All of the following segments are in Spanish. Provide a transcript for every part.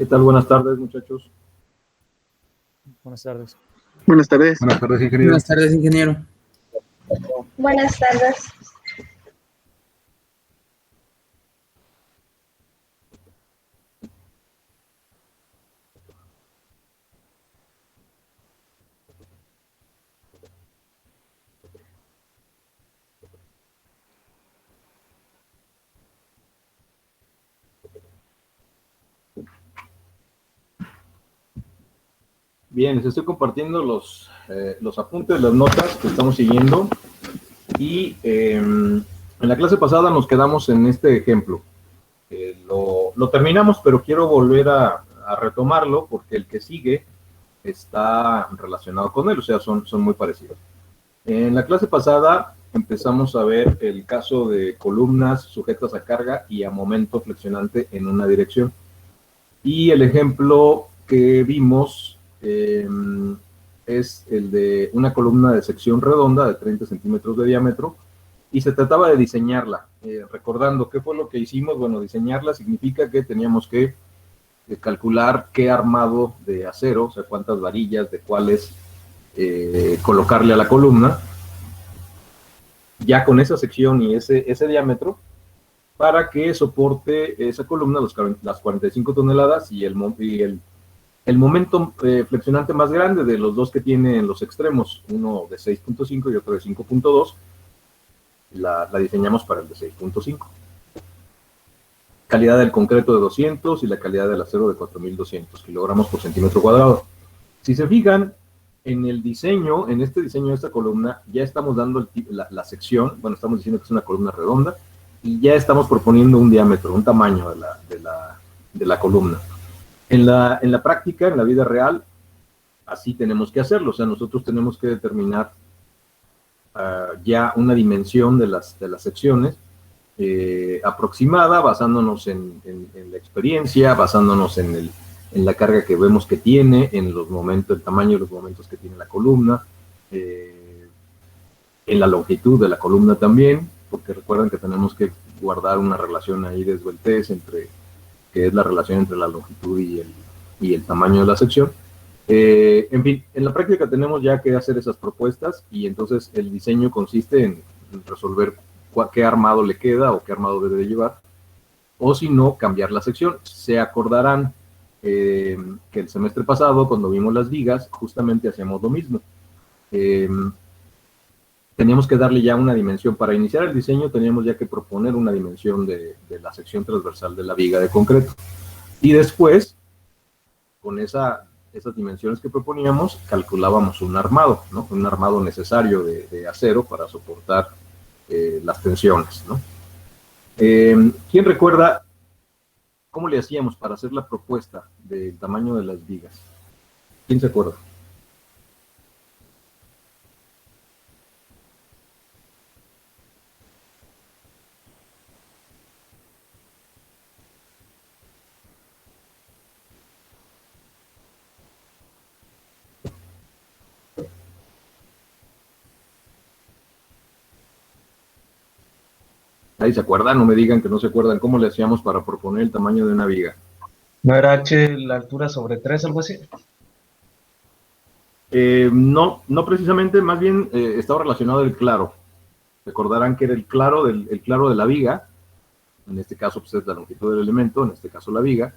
¿Qué tal? Buenas tardes, muchachos. Buenas tardes. Buenas tardes. Buenas tardes, ingeniero. Buenas tardes, ingeniero. Buenas tardes. Bien, les estoy compartiendo los apuntes, las notas que estamos siguiendo. Y en la clase pasada nos quedamos en este ejemplo. Lo terminamos, pero quiero volver a retomarlo porque el que sigue está relacionado con él, o sea, son muy parecidos. En la clase pasada empezamos a ver el caso de columnas sujetas a carga y a momento flexionante en una dirección. Y el ejemplo que vimos es el de una columna de sección redonda de 30 centímetros de diámetro y se trataba de diseñarla. Recordando qué fue lo que hicimos, bueno, diseñarla significa que teníamos que calcular qué armado de acero, o sea, cuántas varillas de cuáles colocarle a la columna, ya con esa sección y ese diámetro, para que soporte esa columna las 45 toneladas y el momento flexionante más grande de los dos que tiene en los extremos, uno de 6.5 y otro de 5.2, la diseñamos para el de 6.5. Calidad del concreto de 200 y la calidad del acero de 4.200 kilogramos por centímetro cuadrado. Si se fijan, en el diseño, en este diseño de esta columna, ya estamos dando la sección, bueno, estamos diciendo que es una columna redonda, y ya estamos proponiendo un diámetro, un tamaño de la columna. En la práctica, en la vida real, así tenemos que hacerlo. O sea, nosotros tenemos que determinar ya una dimensión de las secciones aproximada, basándonos en la experiencia, basándonos en la carga que vemos que tiene, en los momentos, el tamaño de los momentos que tiene la columna, en la longitud de la columna también, porque recuerden que tenemos que guardar una relación ahí de esbeltez que es la relación entre la longitud y el tamaño de la sección. En fin, en la práctica tenemos ya que hacer esas propuestas y entonces el diseño consiste en resolver qué armado le queda o qué armado debe de llevar, o si no, cambiar la sección. Se acordarán que el semestre pasado, cuando vimos las vigas, justamente hacíamos lo mismo. Teníamos que darle ya una dimensión. Para iniciar el diseño teníamos ya que proponer una dimensión de la sección transversal de la viga de concreto. Y después, con esas dimensiones que proponíamos, calculábamos un armado, ¿no? Un armado necesario de acero para soportar las tensiones, ¿no? ¿Quién recuerda cómo le hacíamos para hacer la propuesta del tamaño de las vigas? ¿Quién se acuerda? ¿Ahí se acuerdan? No me digan que no se acuerdan. ¿Cómo le hacíamos para proponer el tamaño de una viga? ¿No era H la altura sobre 3, algo así? No precisamente, más bien estaba relacionado el claro. Recordarán que era el claro de la viga, en este caso pues, es la longitud del elemento, en este caso la viga,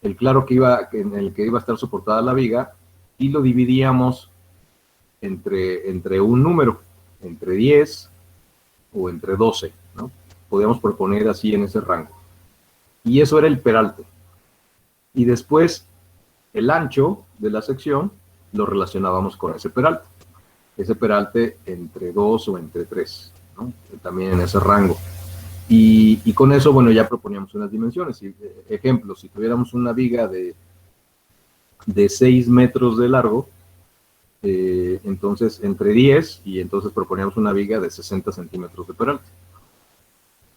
el claro en el que iba a estar soportada la viga, y lo dividíamos entre un número, entre 10 o entre 12, ¿no? Podíamos proponer así en ese rango. Y eso era el peralte. Y después, el ancho de la sección lo relacionábamos con ese peralte. Ese peralte entre 2 o entre 3, ¿no? También en ese rango. Y con eso, bueno, ya proponíamos unas dimensiones. Ejemplo, si tuviéramos una viga de 6 metros de largo, entonces entre 10, y entonces proponíamos una viga de 60 centímetros de peralte.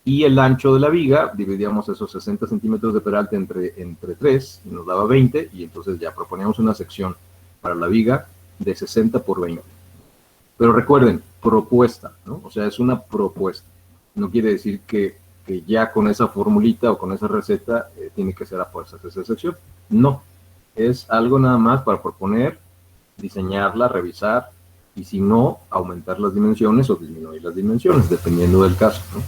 Y el ancho de la viga, dividíamos esos 60 centímetros de peralte entre 3, y nos daba 20, y entonces ya proponíamos una sección para la viga de 60 por 20. Pero recuerden, propuesta, ¿no? O sea, es una propuesta. No quiere decir que que ya con esa formulita o con esa receta tiene que ser a fuerzas esa sección. No, es algo nada más para proponer, diseñarla, revisar, y si no, aumentar las dimensiones o disminuir las dimensiones, dependiendo del caso, ¿no?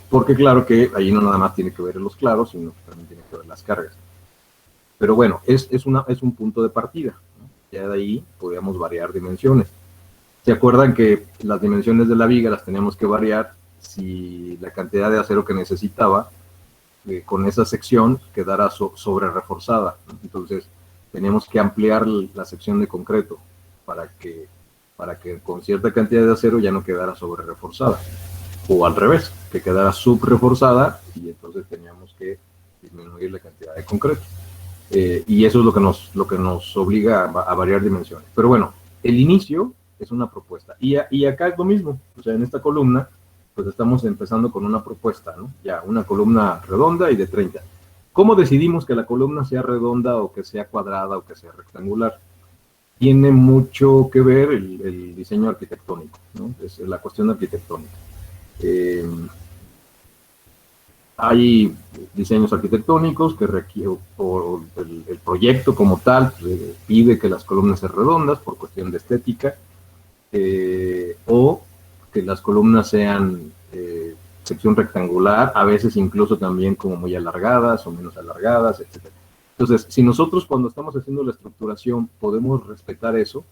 Porque claro que ahí no nada más tiene que ver los claros, sino que también tiene que ver las cargas. Pero bueno, es un punto de partida, ¿no? Ya de ahí podríamos variar dimensiones. ¿Se acuerdan que las dimensiones de la viga las teníamos que variar si la cantidad de acero que necesitaba con esa sección quedara sobre reforzada, ¿no? Entonces teníamos que ampliar la sección de concreto para que con cierta cantidad de acero ya no quedara sobre reforzada, o al revés, que quedara subreforzada, y entonces teníamos que disminuir la cantidad de concreto. Y eso es lo que nos obliga a variar dimensiones. Pero bueno, el inicio es una propuesta. Y acá es lo mismo. O sea, en esta columna, pues estamos empezando con una propuesta, ¿no? Ya, una columna redonda y de 30. ¿Cómo decidimos que la columna sea redonda o que sea cuadrada o que sea rectangular? Tiene mucho que ver el diseño arquitectónico, ¿no? Es la cuestión arquitectónica. Hay diseños arquitectónicos que requieren, o el proyecto como tal pide que las columnas sean redondas por cuestión de estética, o que las columnas sean sección rectangular, a veces incluso también como muy alargadas o menos alargadas, etc. Entonces, si nosotros cuando estamos haciendo la estructuración podemos respetar eso,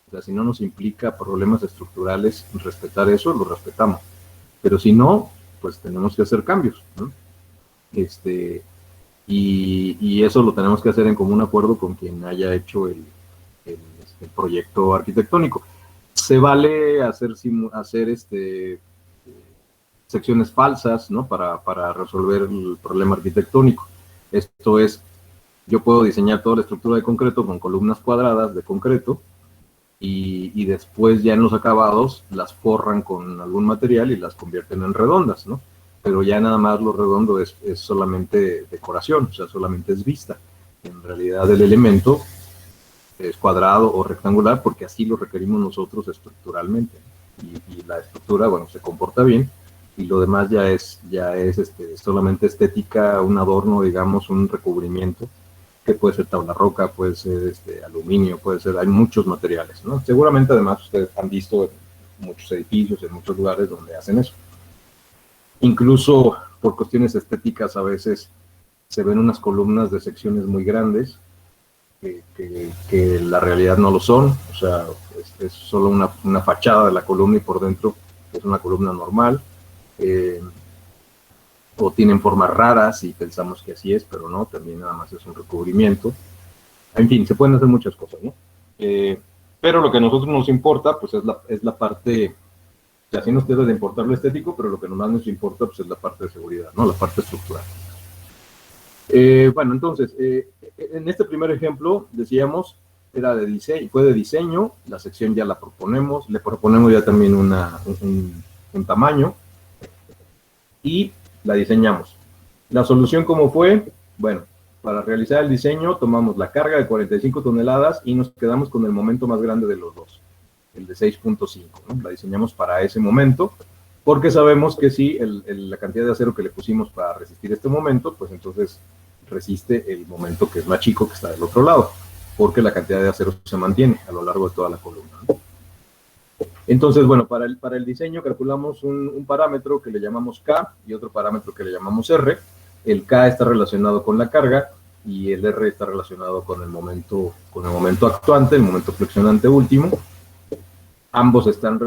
o sea, si no nos implica problemas estructurales respetar eso, lo respetamos. Pero si no, pues tenemos que hacer cambios, ¿no? Y eso lo tenemos que hacer en común acuerdo con quien haya hecho el proyecto arquitectónico. Se vale hacer secciones falsas, ¿no? Para resolver el problema arquitectónico. Esto es, yo puedo diseñar toda la estructura de concreto con columnas cuadradas de concreto, y después ya en los acabados las forran con algún material y las convierten en redondas, ¿no? Pero ya nada más lo redondo es solamente decoración, o sea, solamente es vista. En realidad el elemento es cuadrado o rectangular porque así lo requerimos nosotros estructuralmente. Y la estructura, bueno, se comporta bien, y lo demás ya es solamente estética, un adorno, digamos, un recubrimiento, que puede ser tabla roca, puede ser aluminio, puede ser, hay muchos materiales, ¿no? Seguramente además ustedes han visto en muchos edificios, en muchos lugares donde hacen eso. Incluso por cuestiones estéticas a veces se ven unas columnas de secciones muy grandes que la realidad no lo son, o sea, es solo una fachada de la columna y por dentro es una columna normal, o tienen formas raras y pensamos que así es, pero no, también nada más es un recubrimiento. En fin, se pueden hacer muchas cosas, ¿no? Pero lo que a nosotros nos importa, pues es la parte, o sea, sí nos debe de importar lo estético, pero lo que más nos importa, pues es la parte de seguridad, ¿no? La parte estructural. Bueno, entonces, en este primer ejemplo, decíamos, era de diseño, fue de diseño, la sección ya la proponemos, le proponemos ya también un tamaño, y la diseñamos. La solución, ¿cómo fue? Bueno, para realizar el diseño tomamos la carga de 45 toneladas y nos quedamos con el momento más grande de los dos, el de 6.5, ¿no? La diseñamos para ese momento, porque sabemos que si la cantidad de acero que le pusimos para resistir este momento, pues entonces resiste el momento que es más chico, que está del otro lado, porque la cantidad de acero se mantiene a lo largo de toda la columna, ¿no? Entonces, bueno, para el diseño calculamos un parámetro que le llamamos K y otro parámetro que le llamamos R. El K está relacionado con la carga y el R está relacionado con el momento actuante, el momento flexionante último. Ambos están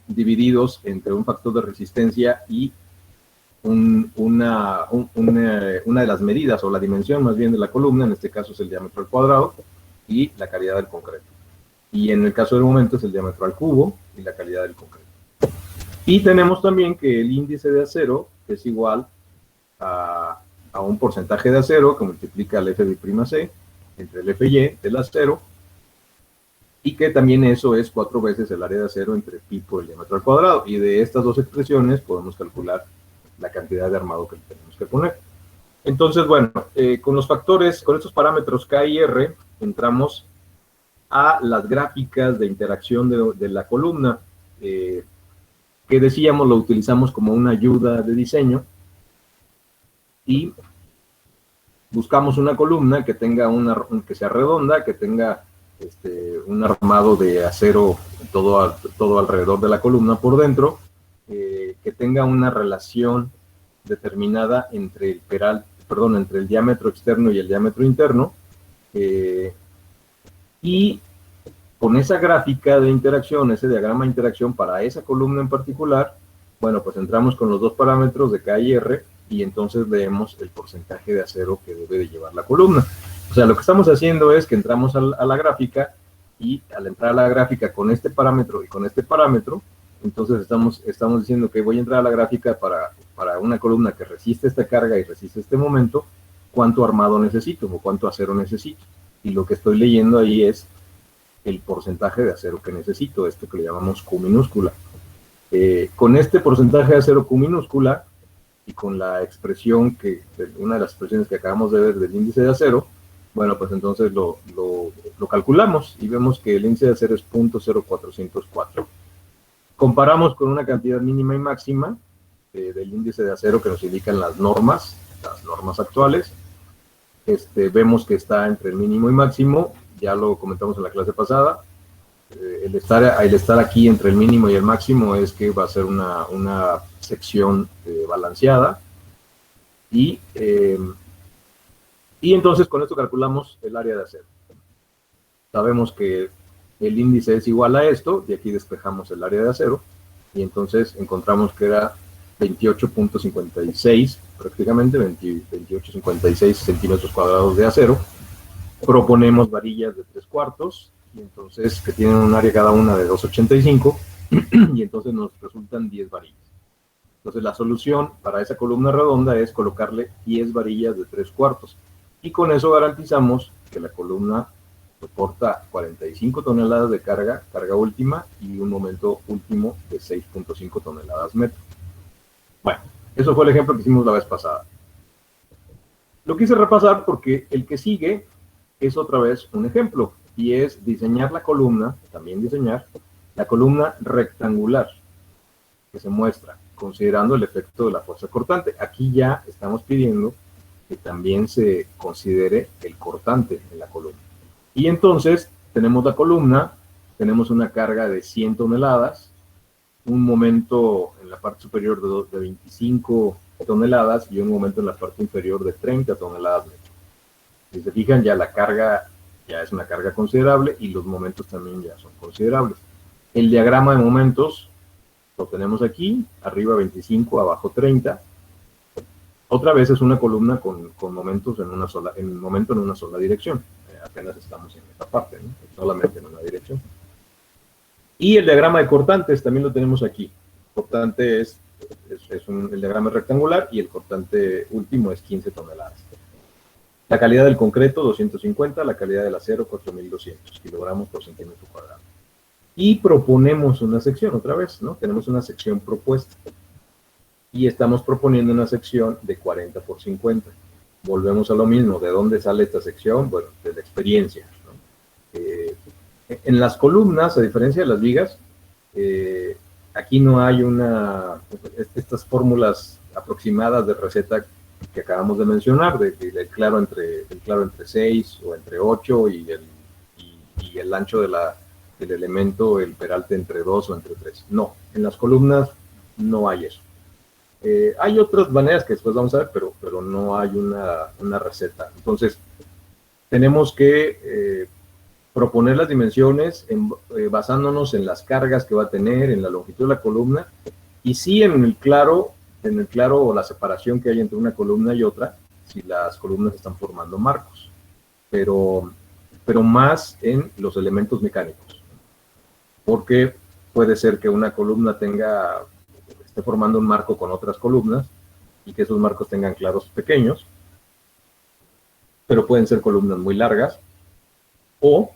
divididos entre un factor de resistencia y una de las medidas, o la dimensión más bien de la columna, en este caso es el diámetro al cuadrado y la calidad del concreto. Y en el caso del momento es el diámetro al cubo y la calidad del concreto. Y tenemos también que el índice de acero es igual a un porcentaje de acero que multiplica el F'C entre el Fy del acero, y que también eso es 4 veces el área de acero entre pi por el diámetro al cuadrado. Y de estas dos expresiones podemos calcular la cantidad de armado que tenemos que poner. Entonces, bueno, con los factores, con estos parámetros K y R, entramos a las gráficas de interacción de la columna. que decíamos lo utilizamos como una ayuda de diseño y buscamos una columna que tenga que sea redonda, que tenga un armado de acero todo alrededor de la columna por dentro, que tenga una relación determinada entre entre el diámetro externo y el diámetro interno, y con esa gráfica de interacción, ese diagrama de interacción para esa columna en particular, bueno, pues entramos con los dos parámetros de K y R y entonces leemos el porcentaje de acero que debe de llevar la columna. O sea, lo que estamos haciendo es que entramos a la gráfica y al entrar a la gráfica con este parámetro y con este parámetro, entonces estamos diciendo que voy a entrar a la gráfica para una columna que resiste esta carga y resiste este momento, cuánto armado necesito o cuánto acero necesito. Y lo que estoy leyendo ahí es el porcentaje de acero que necesito, esto que le llamamos Q minúscula. Con este porcentaje de acero Q minúscula y con la expresión una de las expresiones que acabamos de ver del índice de acero, bueno, pues entonces lo calculamos y vemos que el índice de acero es 0.0404. Comparamos con una cantidad mínima y máxima del índice de acero que nos indican las normas actuales. Vemos que está entre el mínimo y máximo, ya lo comentamos en la clase pasada. El estar aquí entre el mínimo y el máximo es que va a ser una sección balanceada y entonces con esto calculamos el área de acero. Sabemos que el índice es igual a esto, y aquí despejamos el área de acero, y entonces encontramos que era 28.56, prácticamente 28.56 centímetros cuadrados de acero. Proponemos varillas de 3/4, y entonces que tienen un área cada una de 2.85, y entonces nos resultan 10 varillas. Entonces la solución para esa columna redonda es colocarle 10 varillas de 3/4, y con eso garantizamos que la columna soporta 45 toneladas de carga última, y un momento último de 6.5 toneladas metro. Bueno, eso fue el ejemplo que hicimos la vez pasada. Lo quise repasar porque el que sigue es otra vez un ejemplo, y es diseñar la columna, también diseñar la columna rectangular que se muestra, considerando el efecto de la fuerza cortante. Aquí ya estamos pidiendo que también se considere el cortante en la columna. Y entonces tenemos la columna, tenemos una carga de 100 toneladas, un momento en la parte superior de 25 toneladas y un momento en la parte inferior de 30 toneladas. Si se fijan, ya la carga ya es una carga considerable y los momentos también ya son considerables. El diagrama de momentos lo tenemos aquí, arriba 25, abajo 30. Otra vez es una columna con momentos en una sola dirección. Apenas estamos en esta parte, ¿no? Solamente en una dirección. Y el diagrama de cortantes también lo tenemos aquí. El cortante el diagrama rectangular y el cortante último es 15 toneladas. La calidad del concreto, 250, la calidad del acero, 4.200 kilogramos por centímetro cuadrado. Y proponemos una sección, otra vez, ¿no? Tenemos una sección propuesta. Y estamos proponiendo una sección de 40 por 50. Volvemos a lo mismo. ¿De dónde sale esta sección? Bueno, de la experiencia, ¿no? En las columnas, a diferencia de las vigas, aquí no hay estas fórmulas aproximadas de receta que acabamos de mencionar, del claro entre 6 o entre 8 y el ancho del elemento, el peralte entre 2 o entre 3. No, en las columnas no hay eso. Hay otras maneras que después vamos a ver, pero no hay una receta. Entonces, tenemos que proponer las dimensiones basándonos en las cargas que va a tener, en la longitud de la columna, y sí en el claro o la separación que hay entre una columna y otra, si las columnas están formando marcos, pero más en los elementos mecánicos, porque puede ser que una columna esté formando un marco con otras columnas y que esos marcos tengan claros pequeños, pero pueden ser columnas muy largas, o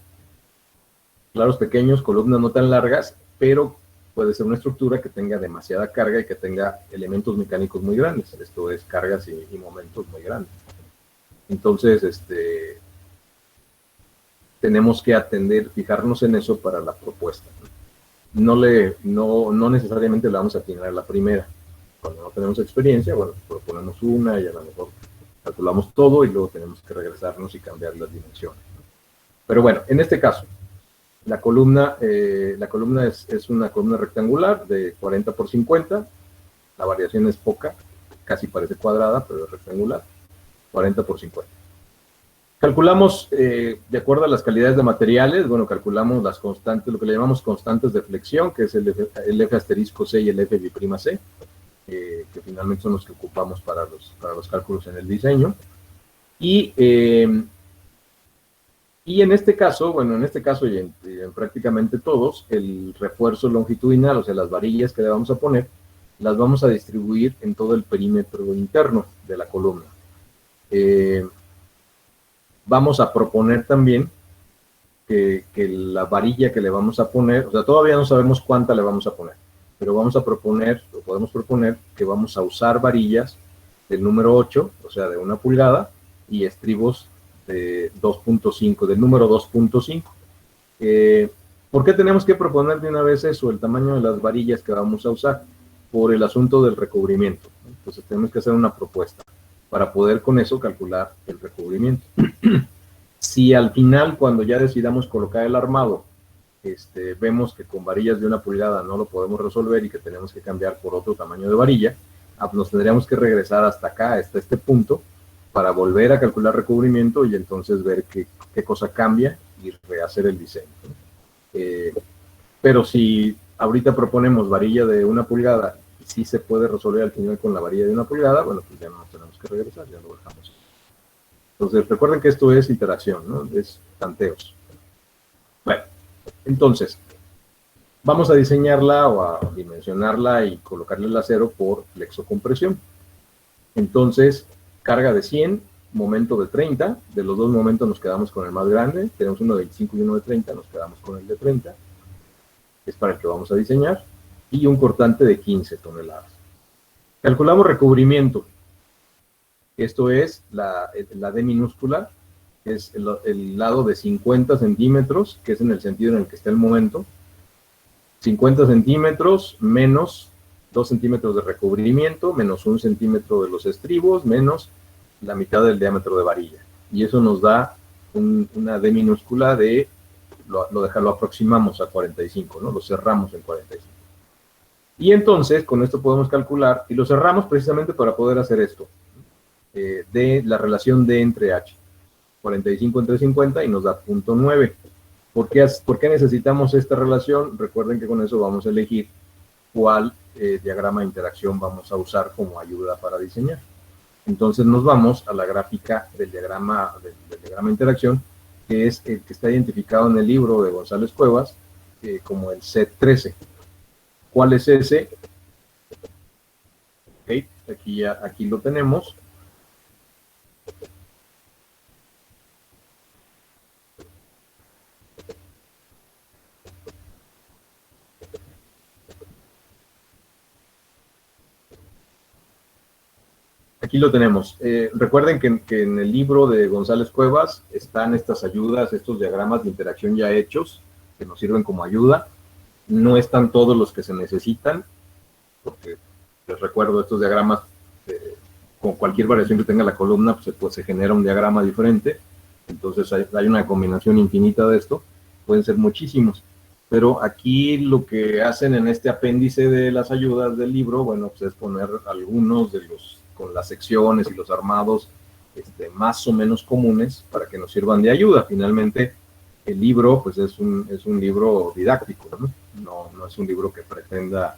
claros pequeños, columnas no tan largas, pero puede ser una estructura que tenga demasiada carga y que tenga elementos mecánicos muy grandes, esto es cargas y momentos muy grandes. Entonces, tenemos que fijarnos en eso para la propuesta, ¿no? no necesariamente le vamos a atinar a la primera. Cuando no tenemos experiencia, bueno, proponemos una y a lo mejor calculamos todo y luego tenemos que regresarnos y cambiar las dimensiones. Pero bueno, en este caso, la columna es una columna rectangular de 40 por 50. La variación es poca, casi parece cuadrada, pero es rectangular, 40 por 50. Calculamos, de acuerdo a las calidades de materiales, bueno, calculamos las constantes, lo que le llamamos constantes de flexión, que es el F asterisco C y el F bi'C, que finalmente son los que ocupamos para los cálculos en el diseño. Y en este caso, bueno, en este caso y en prácticamente todos, el refuerzo longitudinal, o sea, las varillas que le vamos a poner, las vamos a distribuir en todo el perímetro interno de la columna. Vamos a proponer también que la varilla que le vamos a poner, o sea, todavía no sabemos cuánta le vamos a poner, pero vamos a proponer, o podemos proponer, que vamos a usar varillas del número 8, o sea, de 1 pulgada, y estribos de 2.5, del número 2.5. ¿Por qué tenemos que proponer de una vez eso, el tamaño de las varillas que vamos a usar? Por el asunto del recubrimiento. Entonces tenemos que hacer una propuesta para poder con eso calcular el recubrimiento. Si al final, cuando ya decidamos colocar el armado, vemos que con varillas de 1 pulgada no lo podemos resolver y que tenemos que cambiar por otro tamaño de varilla, nos tendríamos que regresar hasta acá, hasta este punto, para volver a calcular recubrimiento y entonces ver qué cosa cambia y rehacer el diseño. Pero si ahorita proponemos varilla de 1 pulgada y sí se puede resolver al final con la varilla de 1 pulgada, bueno, pues ya no nos tenemos que regresar, ya lo dejamos. Entonces, recuerden que esto es iteración, ¿no? Es tanteos. Bueno, entonces, vamos a diseñarla o a dimensionarla y colocarle el acero por flexocompresión. Entonces, carga de 100, momento de 30, de los dos momentos nos quedamos con el más grande, tenemos uno de 25 y uno de 30, nos quedamos con el de 30, es para el que vamos a diseñar, y un cortante de 15 toneladas. Calculamos recubrimiento, esto es la D minúscula, es el lado de 50 centímetros, que es en el sentido en el que está el momento, 50 centímetros menos 2 centímetros de recubrimiento, menos 1 centímetro de los estribos, menos la mitad del diámetro de varilla. Y eso nos da una D minúscula de, lo aproximamos a 45, ¿no? Lo cerramos en 45. Y entonces, con esto podemos calcular, y lo cerramos precisamente para poder hacer esto, de la relación D entre H. 45 entre 50 y nos da 0.9. ¿Por qué necesitamos esta relación? Recuerden que con eso vamos a elegir cuál diagrama de interacción vamos a usar como ayuda para diseñar. Entonces nos vamos a la gráfica del diagrama de interacción, que es el que está identificado en el libro de González Cuevas como el C13. ¿Cuál es ese? Okay, aquí lo tenemos. Aquí lo tenemos. Recuerden que en el libro de González Cuevas están estas ayudas, estos diagramas de interacción ya hechos, que nos sirven como ayuda. No están todos los que se necesitan, porque les recuerdo, estos diagramas, con cualquier variación que tenga la columna, pues se genera un diagrama diferente. Entonces hay una combinación infinita de esto. Pueden ser muchísimos. Pero aquí lo que hacen en este apéndice de las ayudas del libro, bueno, pues es poner algunos de con las secciones y los armados más o menos comunes para que nos sirvan de ayuda. Finalmente, el libro pues es un libro didáctico, ¿no? No es un libro que pretenda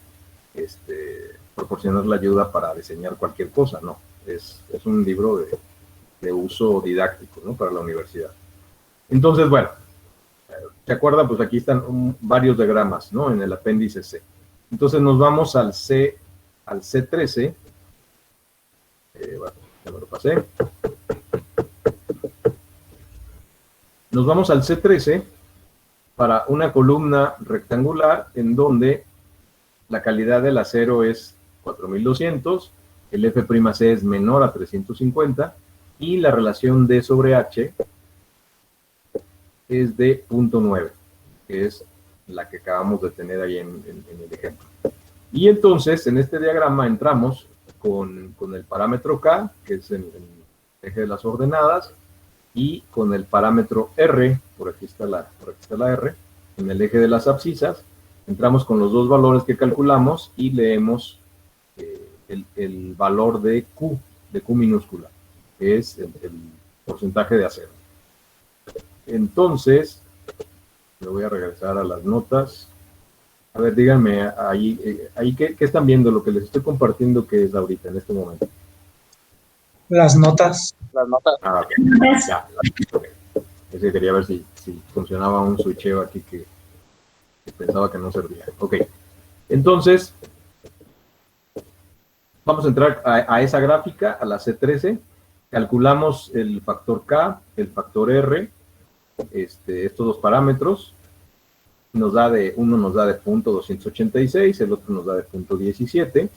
proporcionar la ayuda para diseñar cualquier cosa, no. Es un libro de uso didáctico, ¿no? Para la universidad. Entonces, bueno, ¿se acuerdan? Pues aquí están varios diagramas, ¿no? En el apéndice C. Entonces nos vamos al C13. Bueno, ya me lo pasé. Nos vamos al C13 para una columna rectangular en donde la calidad del acero es 4200, el F'C es menor a 350 y la relación D sobre H es de 0.9, que es la que acabamos de tener ahí en el ejemplo. Y entonces, en este diagrama entramos con el parámetro K, que es el eje de las ordenadas, y con el parámetro R, por aquí está la R, en el eje de las abscisas. Entramos con los dos valores que calculamos y leemos el valor de Q minúscula, que es el porcentaje de acero. Entonces, me voy a regresar a las notas. A ver, díganme ahí ¿qué están viendo? Lo que les estoy compartiendo, que es ahorita, en este momento. Las notas. Ah, ok. Ya. Okay. Es que quería ver si funcionaba un switcheo aquí que pensaba que no servía. Ok. Entonces, vamos a entrar a esa gráfica, a la C13. Calculamos el factor K, el factor R, estos dos parámetros. Uno nos da de .286, el otro nos da de .17.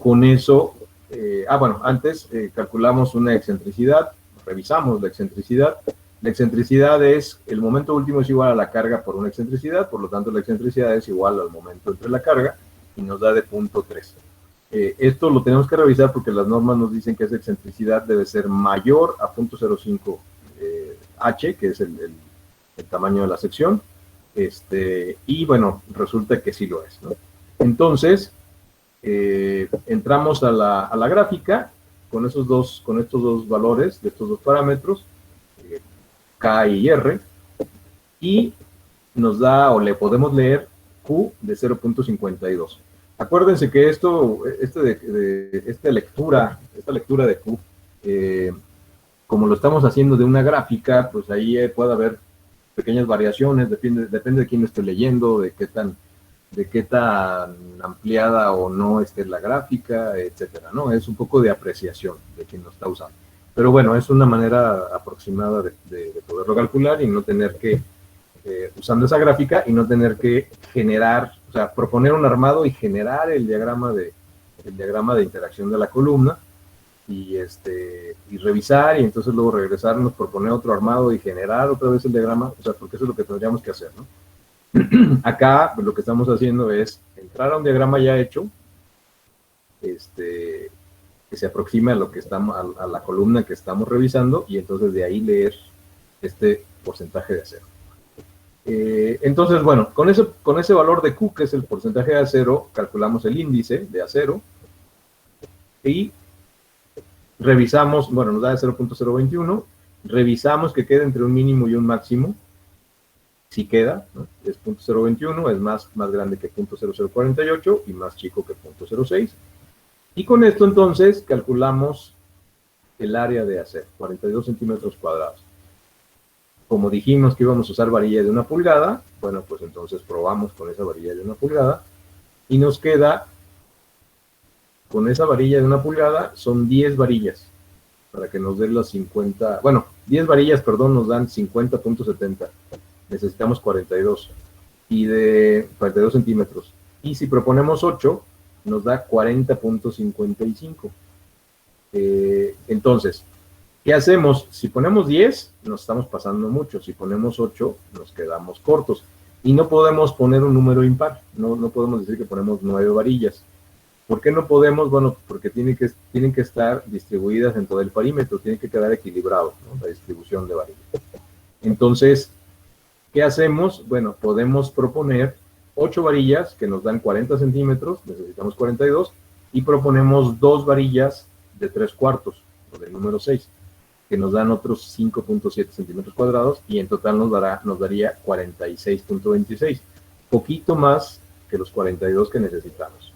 Con eso, antes calculamos una excentricidad, revisamos la excentricidad. La excentricidad es, el momento último es igual a la carga por una excentricidad, por lo tanto la excentricidad es igual al momento entre la carga, y nos da de .3. Esto lo tenemos que revisar porque las normas nos dicen que esa excentricidad debe ser mayor a .05 H, que es el tamaño de la sección. Y bueno, resulta que sí lo es, ¿no? Entonces, entramos a la gráfica con estos dos valores de estos dos parámetros, K y R, y nos da, o le podemos leer, Q de 0.52. Acuérdense que esta lectura de Q, como lo estamos haciendo de una gráfica, pues ahí puede haber pequeñas variaciones, depende de quién lo esté leyendo, de qué tan ampliada o no esté la gráfica, etcétera, ¿no? Es un poco de apreciación de quien lo está usando. Pero bueno, es una manera aproximada de poderlo calcular y no tener que, usando esa gráfica, y no tener que generar, o sea, proponer un armado y generar el diagrama de interacción de la columna, y revisar, y entonces luego regresarnos, proponer otro armado y generar otra vez el diagrama, o sea, porque eso es lo que tendríamos que hacer, ¿no? Acá, pues, lo que estamos haciendo es entrar a un diagrama ya hecho, que se aproxime a lo que estamos, a la columna que estamos revisando, y entonces de ahí leer este porcentaje de acero. Entonces, bueno, con ese valor de Q, que es el porcentaje de acero, calculamos el índice de acero, y revisamos, bueno, nos da de 0.021, revisamos que quede entre un mínimo y un máximo, si queda, ¿no? Es .021, es más grande que .0048 y más chico que .06. Y con esto entonces calculamos el área de acero, 42 centímetros cuadrados. Como dijimos que íbamos a usar varilla de 1 pulgada, bueno, pues entonces probamos con esa varilla de 1 pulgada y nos queda, con esa varilla de 1 pulgada, son 10 varillas, para que nos den las 50, bueno, 10 varillas, perdón, nos dan 50.70. Necesitamos 42 centímetros. Y si proponemos 8, nos da 40.55. Entonces, ¿qué hacemos? Si ponemos 10, nos estamos pasando mucho. Si ponemos 8, nos quedamos cortos. Y no podemos poner un número impar. No podemos decir que ponemos 9 varillas. ¿Por qué no podemos? Bueno, porque tienen que estar distribuidas en todo el perímetro. Tiene que quedar equilibrado, ¿no? La distribución de varillas. Entonces, ¿qué hacemos? Bueno, podemos proponer 8 varillas que nos dan 40 centímetros, necesitamos 42, y proponemos 2 varillas de 3/4, o del número 6, que nos dan otros 5.7 centímetros cuadrados, y en total nos daría 46.26, poquito más que los 42 que necesitamos.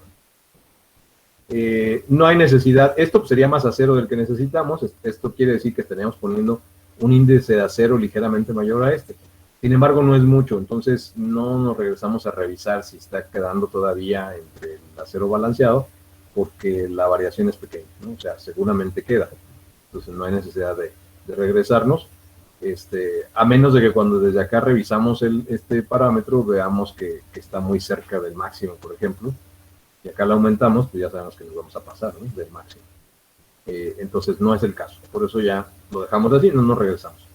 No hay necesidad, esto sería más acero del que necesitamos, esto quiere decir que estaríamos poniendo un índice de acero ligeramente mayor a este. Sin embargo, no es mucho, entonces no nos regresamos a revisar si está quedando todavía entre el acero balanceado, porque la variación es pequeña, ¿no? O sea, seguramente queda. Entonces no hay necesidad de regresarnos, a menos de que cuando desde acá revisamos este parámetro veamos que está muy cerca del máximo, por ejemplo, y acá lo aumentamos, pues ya sabemos que nos vamos a pasar, ¿no? Del máximo. Entonces no es el caso, por eso ya lo dejamos así, no nos regresamos.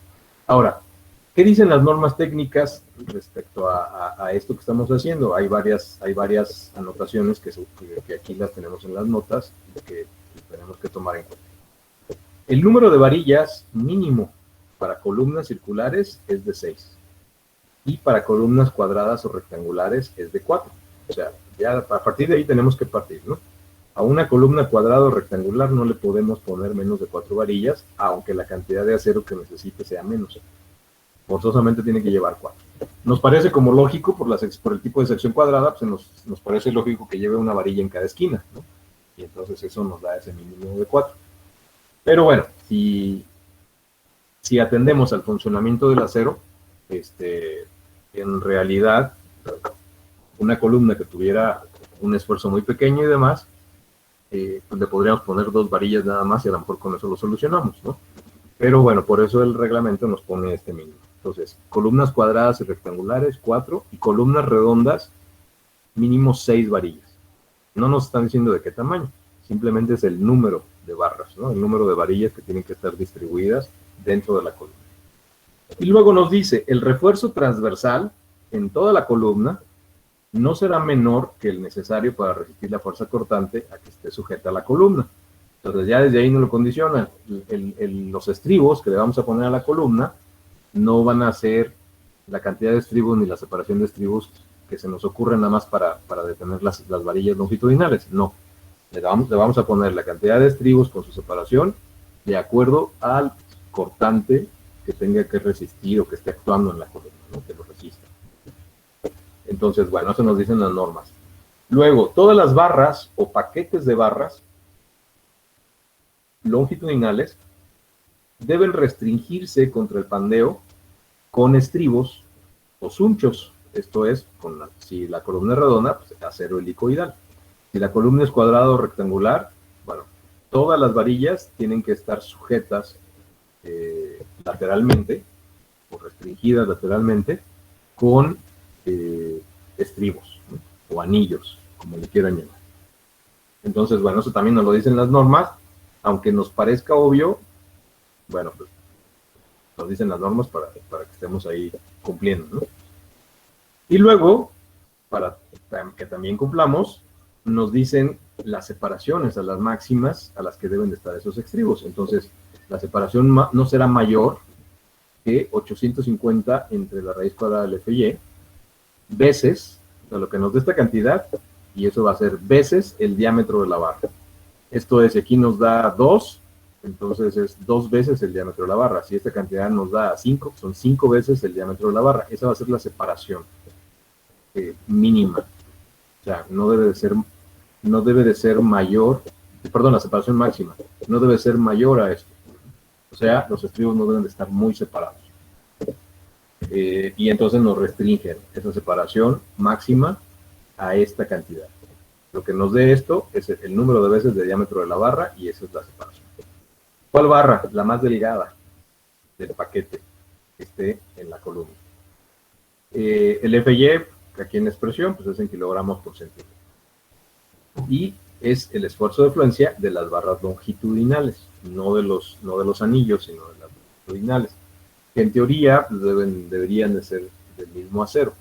Ahora, ¿Qué dicen las normas técnicas respecto a esto que estamos haciendo? Hay varias anotaciones que aquí las tenemos en las notas y que tenemos que tomar en cuenta. El número de varillas mínimo para columnas circulares es de 6 y para columnas cuadradas o rectangulares es de 4. O sea, ya a partir de ahí tenemos que partir, ¿no? A una columna cuadrada o rectangular no le podemos poner menos de 4 varillas, aunque la cantidad de acero que necesite sea menos. Forzosamente tiene que llevar 4. Nos parece como lógico, por el tipo de sección cuadrada, pues nos parece lógico que lleve una varilla en cada esquina, ¿no? Y entonces eso nos da ese mínimo de 4. Pero bueno, si atendemos al funcionamiento del acero, en realidad, una columna que tuviera un esfuerzo muy pequeño y demás, pues le podríamos poner 2 varillas nada más y a lo mejor con eso lo solucionamos, ¿no? Pero bueno, por eso el reglamento nos pone este mínimo. Entonces, columnas cuadradas y rectangulares, 4, y columnas redondas, mínimo 6 varillas. No nos están diciendo de qué tamaño, simplemente es el número de barras, ¿no? El número de varillas que tienen que estar distribuidas dentro de la columna. Y luego nos dice, el refuerzo transversal en toda la columna no será menor que el necesario para resistir la fuerza cortante a que esté sujeta a la columna. Entonces ya desde ahí nos lo condiciona. Los estribos que le vamos a poner a la columna no van a ser la cantidad de estribos ni la separación de estribos que se nos ocurre nada más para detener las varillas longitudinales. No. Le vamos a poner la cantidad de estribos con su separación de acuerdo al cortante que tenga que resistir o que esté actuando en la columna, ¿no? Que lo resista. Entonces, bueno, eso nos dicen las normas. Luego, todas las barras o paquetes de barras longitudinales deben restringirse contra el pandeo con estribos o sunchos. Esto es, si la columna es redonda, pues acero helicoidal. Si la columna es cuadrada o rectangular, bueno, todas las varillas tienen que estar sujetas lateralmente o restringidas lateralmente con estribos, ¿no? O anillos, como le quieran llamar. Entonces, bueno, eso también nos lo dicen las normas, aunque nos parezca obvio, bueno, pues nos dicen las normas para que estemos ahí cumpliendo, ¿no? Y luego, para que también cumplamos, nos dicen las separaciones a las máximas a las que deben de estar esos estribos. Entonces, la separación no será mayor que 850 entre la raíz cuadrada del FY, veces, o sea, lo que nos dé esta cantidad, y eso va a ser veces el diámetro de la barra. Esto es, aquí nos da 2, entonces es 2 veces el diámetro de la barra. Si esta cantidad nos da 5, son 5 veces el diámetro de la barra. Esa va a ser la separación mínima. O sea, no debe de ser mayor, perdón, la separación máxima, no debe ser mayor a esto. O sea, los estribos no deben de estar muy separados. Y entonces nos restringen esa separación máxima a esta cantidad. Lo que nos dé esto es el número de veces de diámetro de la barra y esa es la separación. ¿Cuál barra? La más delgada del paquete que esté en la columna. El FY, aquí en la expresión, pues es en kilogramos por centímetro. Y es el esfuerzo de fluencia de las barras longitudinales, no de los anillos, sino de las longitudinales, que en teoría pues, deberían de ser del mismo acero.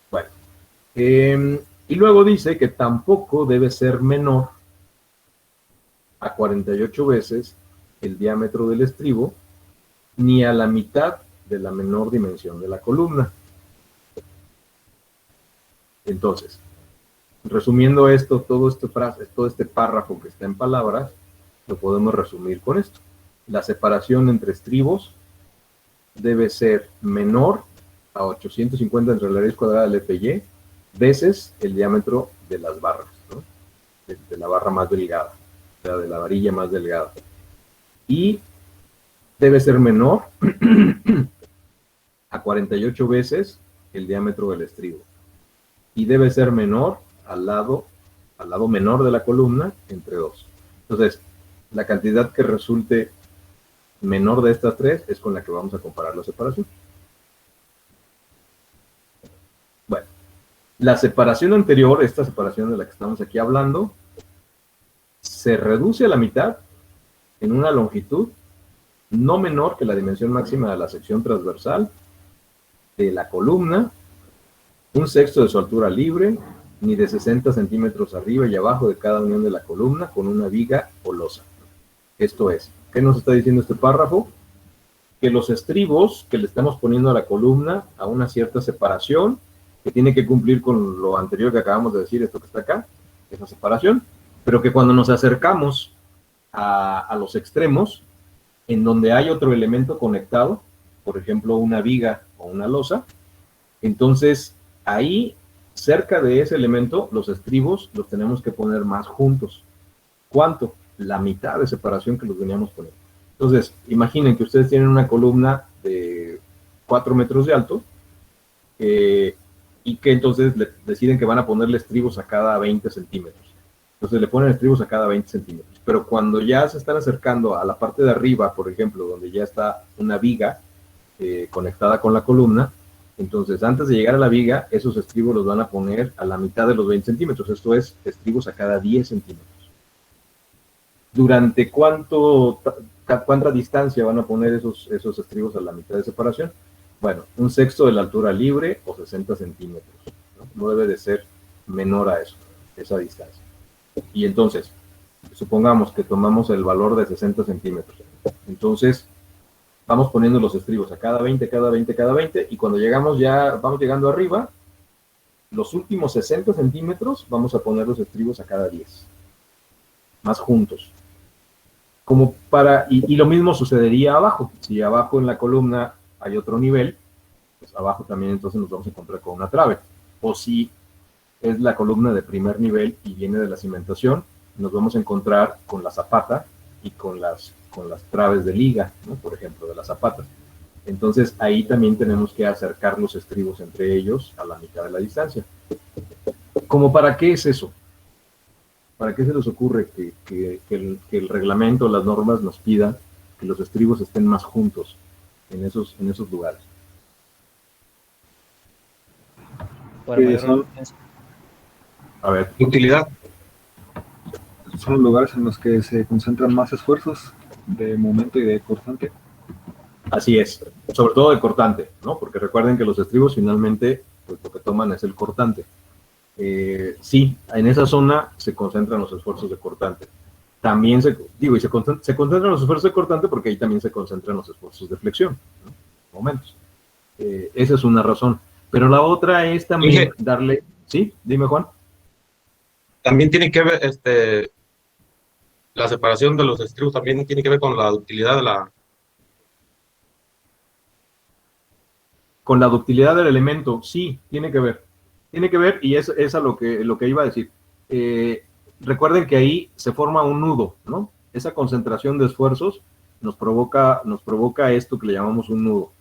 Bueno, y luego dice que tampoco debe ser menor a 48 veces el diámetro del estribo, ni a la mitad de la menor dimensión de la columna. Entonces, resumiendo esto, todo este párrafo que está en palabras, lo podemos resumir con esto. La separación entre estribos debe ser menor a 850 entre la raíz cuadrada del FY veces el diámetro de las barras, ¿no? De la barra más delgada, o sea, de la varilla más delgada. Y debe ser menor a 48 veces el diámetro del estribo. Y debe ser menor al lado menor de la columna entre 2. Entonces, la cantidad que resulte menor de estas 3 es con la que vamos a comparar la separación. Bueno, la separación anterior, esta separación de la que estamos aquí hablando, se reduce a la mitad en una longitud no menor que la dimensión máxima de la sección transversal de la columna, 1/6 de su altura libre, ni de 60 centímetros arriba y abajo de cada unión de la columna con una viga o losa. Esto es, ¿qué nos está diciendo este párrafo? Que los estribos que le estamos poniendo a la columna a una cierta separación, que tiene que cumplir con lo anterior que acabamos de decir, esto que está acá, esa separación, pero que cuando nos acercamos a los extremos, en donde hay otro elemento conectado, por ejemplo una viga o una losa, entonces ahí, cerca de ese elemento, los estribos los tenemos que poner más juntos. ¿Cuánto? La mitad de separación que los veníamos poniendo. Entonces, imaginen que ustedes tienen una columna de 4 metros de alto y que entonces deciden que van a ponerle estribos a cada 20 centímetros. Entonces le ponen estribos a cada 20 centímetros. Pero cuando ya se están acercando a la parte de arriba, por ejemplo, donde ya está una viga conectada con la columna, entonces antes de llegar a la viga, esos estribos los van a poner a la mitad de los 20 centímetros. Esto es, estribos a cada 10 centímetros. ¿Durante cuánta distancia van a poner esos estribos a la mitad de separación? Bueno, 1/6 de la altura libre o 60 centímetros. No debe de ser menor a eso, esa distancia. Y entonces, supongamos que tomamos el valor de 60 centímetros. Entonces, vamos poniendo los estribos a cada 20, cada 20, cada 20, y cuando vamos llegando arriba, los últimos 60 centímetros vamos a poner los estribos a cada 10. Más juntos. Y lo mismo sucedería abajo. Si abajo en la columna hay otro nivel, pues abajo también entonces nos vamos a encontrar con una trave. O si es la columna de primer nivel y viene de la cimentación, nos vamos a encontrar con la zapata y con las traves de liga, ¿no? Por ejemplo, de las zapatas. Entonces ahí también tenemos que acercar los estribos entre ellos a la mitad de la distancia. ¿Cómo para qué es eso? ¿Para qué se les ocurre que el reglamento, las normas nos pida que los estribos estén más juntos en esos lugares? A ver. Utilidad. Son los lugares en los que se concentran más esfuerzos de momento y de cortante. Así es, sobre todo de cortante, ¿no? Porque recuerden que los estribos finalmente, pues lo que toman es el cortante. Sí, en esa zona se concentran los esfuerzos de cortante. También se concentran los esfuerzos de cortante porque ahí también se concentran los esfuerzos de flexión, ¿no? Momentos. Esa es una razón. Pero la otra es también darle... ¿Sí? Dime, Juan. También tiene que ver, la separación de los estribos también tiene que ver con la ductilidad de la... Con la ductilidad del elemento, sí, tiene que ver. Tiene que ver, y es a lo que iba a decir. Recuerden que ahí se forma un nudo, ¿no? Esa concentración de esfuerzos nos provoca esto que le llamamos un nudo.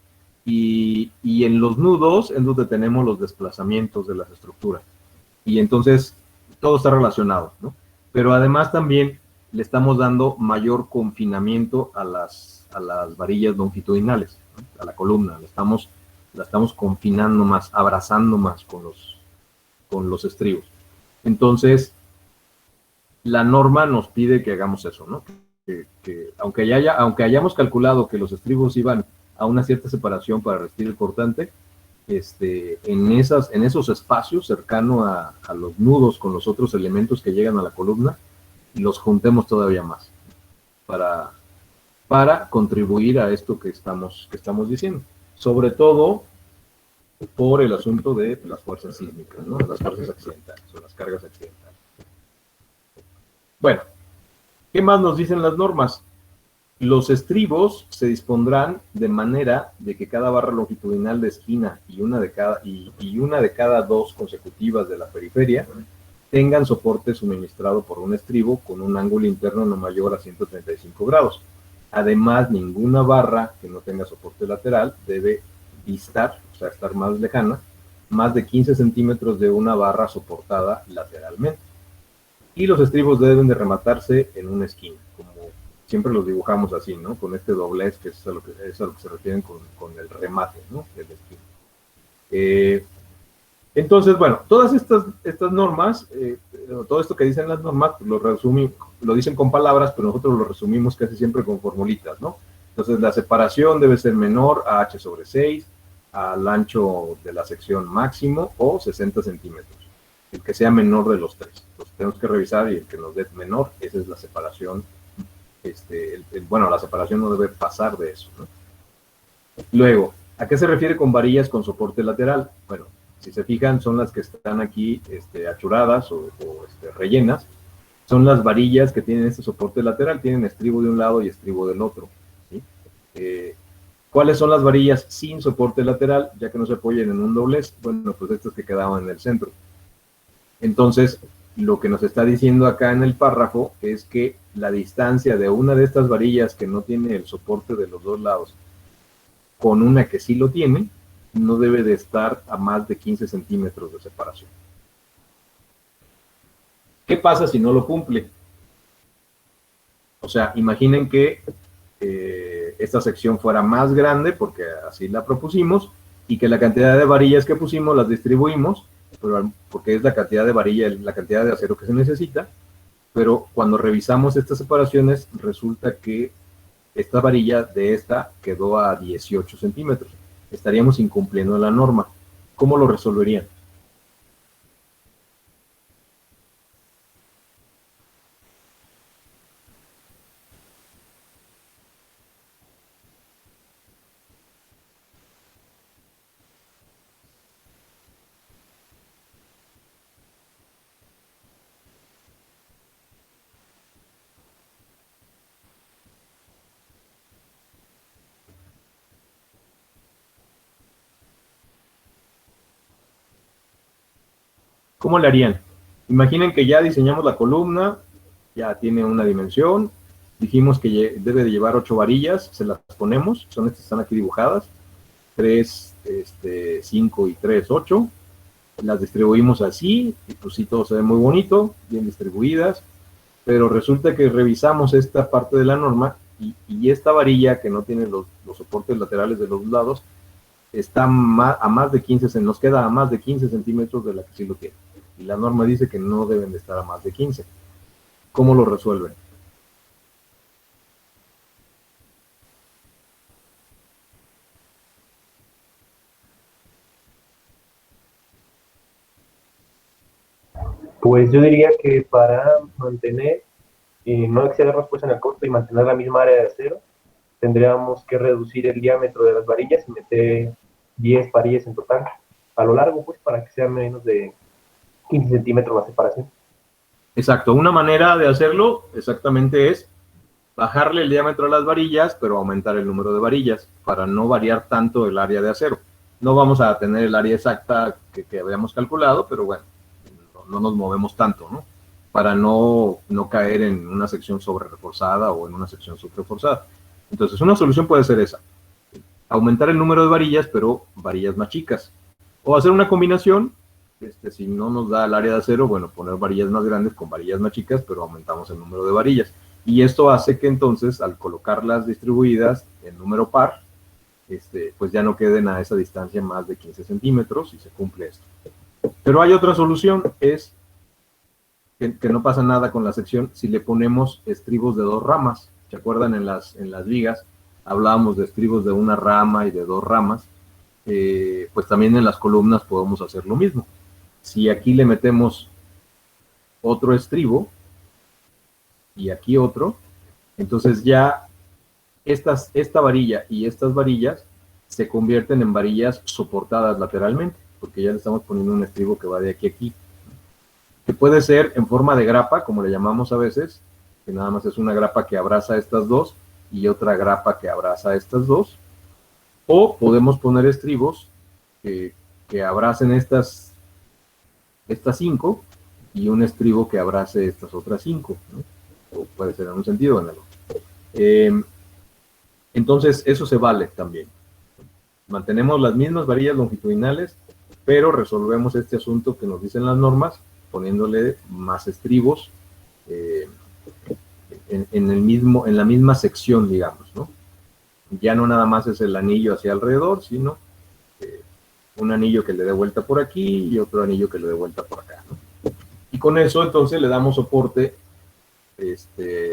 Y en los nudos es donde tenemos los desplazamientos de las estructuras. Y entonces todo está relacionado, ¿no? Pero además también le estamos dando mayor confinamiento a las varillas longitudinales, ¿no? A la columna. La estamos confinando más, abrazando más con los estribos. Entonces, la norma nos pide que hagamos eso, ¿no? Que aunque hayamos calculado que los estribos iban a una cierta separación para resistir el cortante, en esos espacios cercano a los nudos con los otros elementos que llegan a la columna, los juntemos todavía más para contribuir a esto que estamos diciendo. Sobre todo por el asunto de las fuerzas sísmicas, ¿no? Las fuerzas accidentales o las cargas accidentales. Bueno, ¿qué más nos dicen las normas? Los estribos se dispondrán de manera de que cada barra longitudinal de esquina y una de cada dos consecutivas de la periferia tengan soporte suministrado por un estribo con un ángulo interno no mayor a 135 grados. Además, ninguna barra que no tenga soporte lateral debe distar, o sea, estar más lejana, más de 15 centímetros de una barra soportada lateralmente. Y los estribos deben de rematarse en una esquina, como siempre los dibujamos así, ¿no? Con este doblez, que es a lo que se refieren con el remate, ¿no? De la esquina. Entonces, bueno, todas estas normas, todo esto que dicen las normas, lo dicen con palabras, pero nosotros lo resumimos casi siempre con formulitas, ¿no? Entonces la separación debe ser menor a h sobre 6, al ancho de la sección máximo, o 60 centímetros. El que sea menor de los tres. Entonces tenemos que revisar, y el que nos dé menor, esa es la separación. Bueno, la separación no debe pasar de eso, ¿no? Luego, ¿a qué se refiere con varillas con soporte lateral? Bueno, si se fijan, son las que están aquí achuradas o rellenas. Son las varillas que tienen este soporte lateral, tienen estribo de un lado y estribo del otro, ¿sí? ¿Cuáles son las varillas sin soporte lateral, ya que no se apoyan en un doblez? Bueno, pues estas que quedaban en el centro. Entonces, lo que nos está diciendo acá en el párrafo es que la distancia de una de estas varillas que no tiene el soporte de los dos lados con una que sí lo tiene, no debe de estar a más de 15 centímetros de separación. ¿Qué pasa si no lo cumple? O sea, imaginen que esta sección fuera más grande, porque así la propusimos, y que la cantidad de varillas que pusimos las distribuimos, porque es la cantidad de varilla, la cantidad de acero que se necesita, pero cuando revisamos estas separaciones, resulta que esta varilla de esta quedó a 18 centímetros. Estaríamos incumpliendo la norma. ¿Cómo lo resolverían? ¿Cómo le harían? Imaginen que ya diseñamos la columna, ya tiene una dimensión, dijimos que debe de llevar 8 varillas, se las ponemos, son estas que están aquí dibujadas, 3, 5 y 3, 8, las distribuimos así, y pues sí, todo se ve muy bonito, bien distribuidas, pero resulta que revisamos esta parte de la norma, y esta varilla que no tiene los soportes laterales de los lados, está a más de 15, se nos queda a más de 15 centímetros de la que sí lo tiene. Y la norma dice que no deben de estar a más de 15. ¿Cómo lo resuelven? Pues yo diría que para mantener y no excedernos pues en el costo y mantener la misma área de acero, tendríamos que reducir el diámetro de las varillas y meter 10 varillas en total a lo largo, pues, para que sea menos de 15 centímetros la separación. Exacto, una manera de hacerlo exactamente es bajarle el diámetro a las varillas, pero aumentar el número de varillas para no variar tanto el área de acero. No vamos a tener el área exacta que habíamos calculado, pero bueno, no nos movemos tanto, ¿no? Para no caer en una sección sobre reforzada o en una sección subreforzada. Entonces, una solución puede ser esa. Aumentar el número de varillas, pero varillas más chicas. O hacer una combinación, si no nos da el área de acero, bueno, poner varillas más grandes con varillas más chicas, pero aumentamos el número de varillas. Y esto hace que entonces, al colocarlas distribuidas en número par, pues ya no queden a esa distancia más de 15 centímetros y se cumple esto. Pero hay otra solución, es que no pasa nada con la sección si le ponemos estribos de 2 ramas. ¿Se acuerdan? En las vigas hablábamos de estribos de 1 rama y de 2 ramas. Pues también en las columnas podemos hacer lo mismo. Si aquí le metemos otro estribo y aquí otro, entonces ya esta varilla y estas varillas se convierten en varillas soportadas lateralmente, porque ya le estamos poniendo un estribo que va de aquí a aquí, que puede ser en forma de grapa, como le llamamos a veces, que nada más es una grapa que abraza estas dos y otra grapa que abraza estas dos, o podemos poner estribos que abracen estas 5 y un estribo que abrace estas otras 5, ¿no? O puede ser en un sentido o en el otro. Entonces, eso se vale también. Mantenemos las mismas varillas longitudinales, pero resolvemos este asunto que nos dicen las normas, poniéndole más estribos en la misma sección, digamos, ¿no? Ya no nada más es el anillo hacia alrededor, sino un anillo que le dé vuelta por aquí y otro anillo que le dé vuelta por acá, ¿no? Y con eso entonces le damos soporte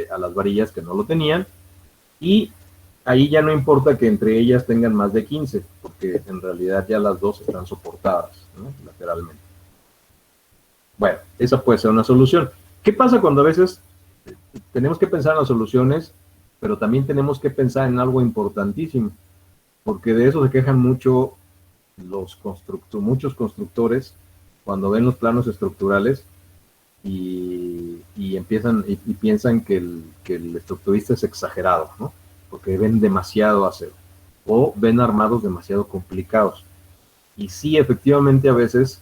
a las varillas que no lo tenían, y ahí ya no importa que entre ellas tengan más de 15, porque en realidad ya las dos están soportadas, ¿no? Lateralmente. Bueno, esa puede ser una solución. ¿Qué pasa cuando a veces tenemos que pensar en las soluciones, pero también tenemos que pensar en algo importantísimo? Porque de eso se quejan mucho muchos constructores cuando ven los planos estructurales y piensan que el estructurista es exagerado, ¿no? Porque ven demasiado acero o ven armados demasiado complicados. Y sí, efectivamente, a veces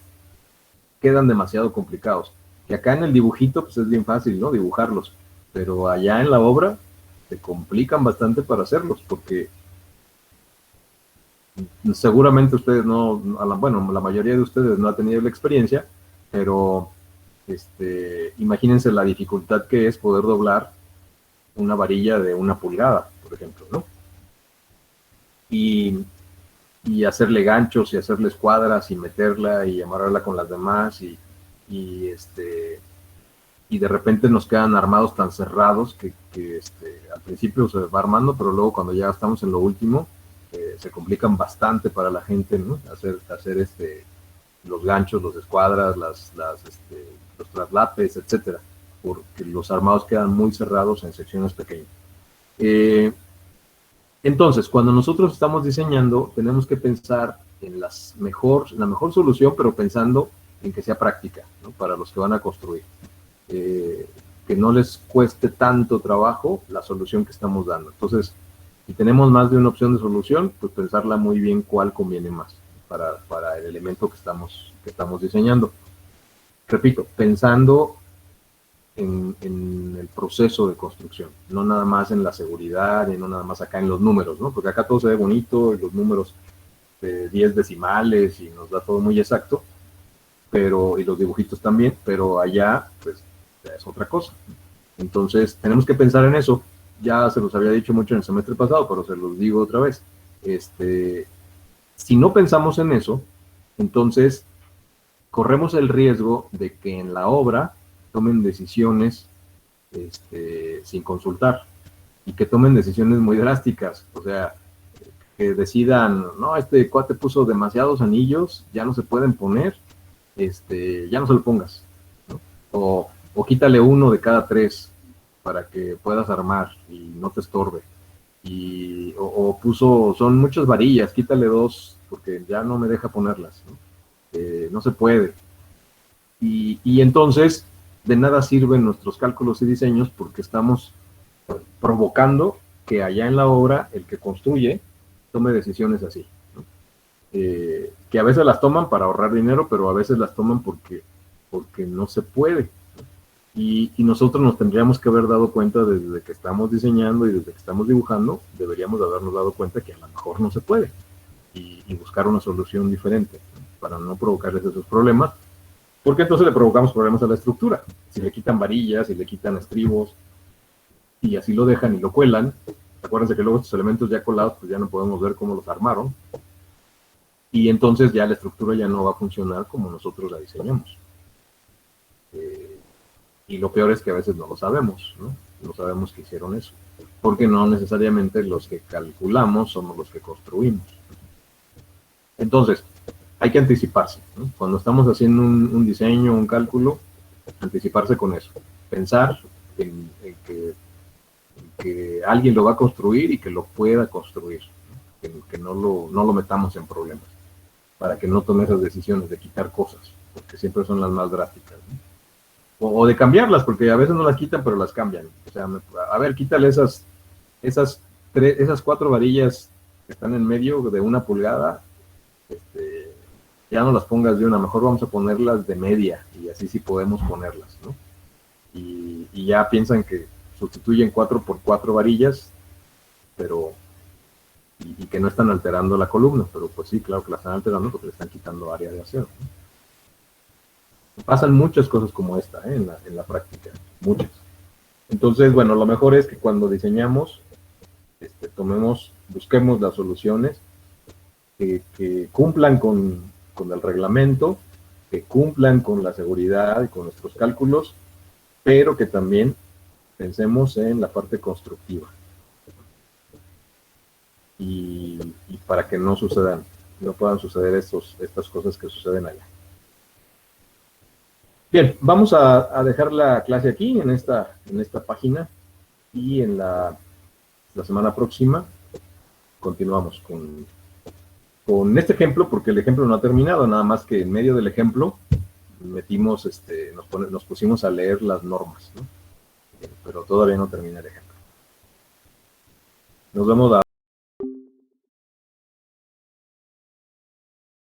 quedan demasiado complicados. Y acá en el dibujito, pues es bien fácil, ¿no? Dibujarlos. Pero allá en la obra se complican bastante para hacerlos, porque seguramente ustedes bueno, la mayoría de ustedes no ha tenido la experiencia, pero imagínense la dificultad que es poder doblar una varilla de 1 pulgada, por ejemplo, ¿no? Y hacerle ganchos y hacerle escuadras y meterla y amarrarla con las demás y de repente nos quedan armados tan cerrados que al principio se va armando, pero luego cuando ya estamos en lo último se complican bastante para la gente, ¿no? Hacer los ganchos, los escuadras, los traslapes, etcétera, porque los armados quedan muy cerrados en secciones pequeñas. Entonces, cuando nosotros estamos diseñando, tenemos que pensar en la mejor solución, pero pensando en que sea práctica, ¿no? Para los que van a construir. Que no les cueste tanto trabajo la solución que estamos dando. Entonces, si tenemos más de una opción de solución, pues pensarla muy bien cuál conviene más para el elemento que estamos diseñando. Repito, pensando en el proceso de construcción, no nada más en la seguridad y no nada más acá en los números, ¿no? Porque acá todo se ve bonito y los números de 10 decimales y nos da todo muy exacto, y los dibujitos también, pero allá pues ya es otra cosa. Entonces tenemos que pensar en eso. Ya se los había dicho mucho en el semestre pasado, pero se los digo otra vez. Si no pensamos en eso, entonces corremos el riesgo de que en la obra tomen decisiones sin consultar y que tomen decisiones muy drásticas. O sea, que decidan, no, este cuate puso demasiados anillos, ya no se pueden poner, ya no se lo pongas, ¿no? O quítale 1 de cada 3 para que puedas armar y no te estorbe. O puso, son muchas varillas, quítale 2 porque ya no me deja ponerlas, ¿no? No se puede. Y entonces, de nada sirven nuestros cálculos y diseños porque estamos provocando que allá en la obra el que construye tome decisiones así, ¿no? Que a veces las toman para ahorrar dinero, pero a veces las toman porque no se puede. Y nosotros nos tendríamos que haber dado cuenta desde que estamos diseñando y desde que estamos dibujando, deberíamos de habernos dado cuenta que a lo mejor no se puede y buscar una solución diferente, ¿no? Para no provocarles esos problemas, porque entonces le provocamos problemas a la estructura. Si le quitan varillas, si le quitan estribos y así lo dejan y lo cuelan, acuérdense que luego estos elementos ya colados pues ya no podemos ver cómo los armaron y entonces ya la estructura ya no va a funcionar como nosotros la diseñamos. Y lo peor es que a veces no lo sabemos, ¿no? No sabemos que hicieron eso, porque no necesariamente los que calculamos somos los que construimos. Entonces, hay que anticiparse, ¿no? Cuando estamos haciendo un diseño, un cálculo, anticiparse con eso. Pensar en que alguien lo va a construir y que lo pueda construir, ¿no? Que no lo metamos en problemas, para que no tome esas decisiones de quitar cosas, porque siempre son las más drásticas, ¿no? O de cambiarlas, porque a veces no las quitan, pero las cambian. O sea, a ver, quítale esas 4 varillas que están en medio de 1 pulgada, ya no las pongas de 1, mejor vamos a ponerlas de media, y así sí podemos ponerlas, ¿no? Y ya piensan que sustituyen 4 por 4 varillas, pero y que no están alterando la columna, pero pues sí, claro que la están alterando porque le están quitando área de acero, ¿no? Pasan muchas cosas como esta, en la práctica, muchas. Entonces, bueno, lo mejor es que cuando diseñamos, busquemos las soluciones que cumplan con el reglamento, que cumplan con la seguridad y con nuestros cálculos, pero que también pensemos en la parte constructiva. y para que no puedan suceder estas cosas que suceden allá. Bien, vamos a dejar la clase aquí, en esta página, y en la semana próxima continuamos con este ejemplo, porque el ejemplo no ha terminado, nada más que en medio del ejemplo metimos, nos pusimos a leer las normas, ¿no? Pero todavía no termina el ejemplo. Nos vemos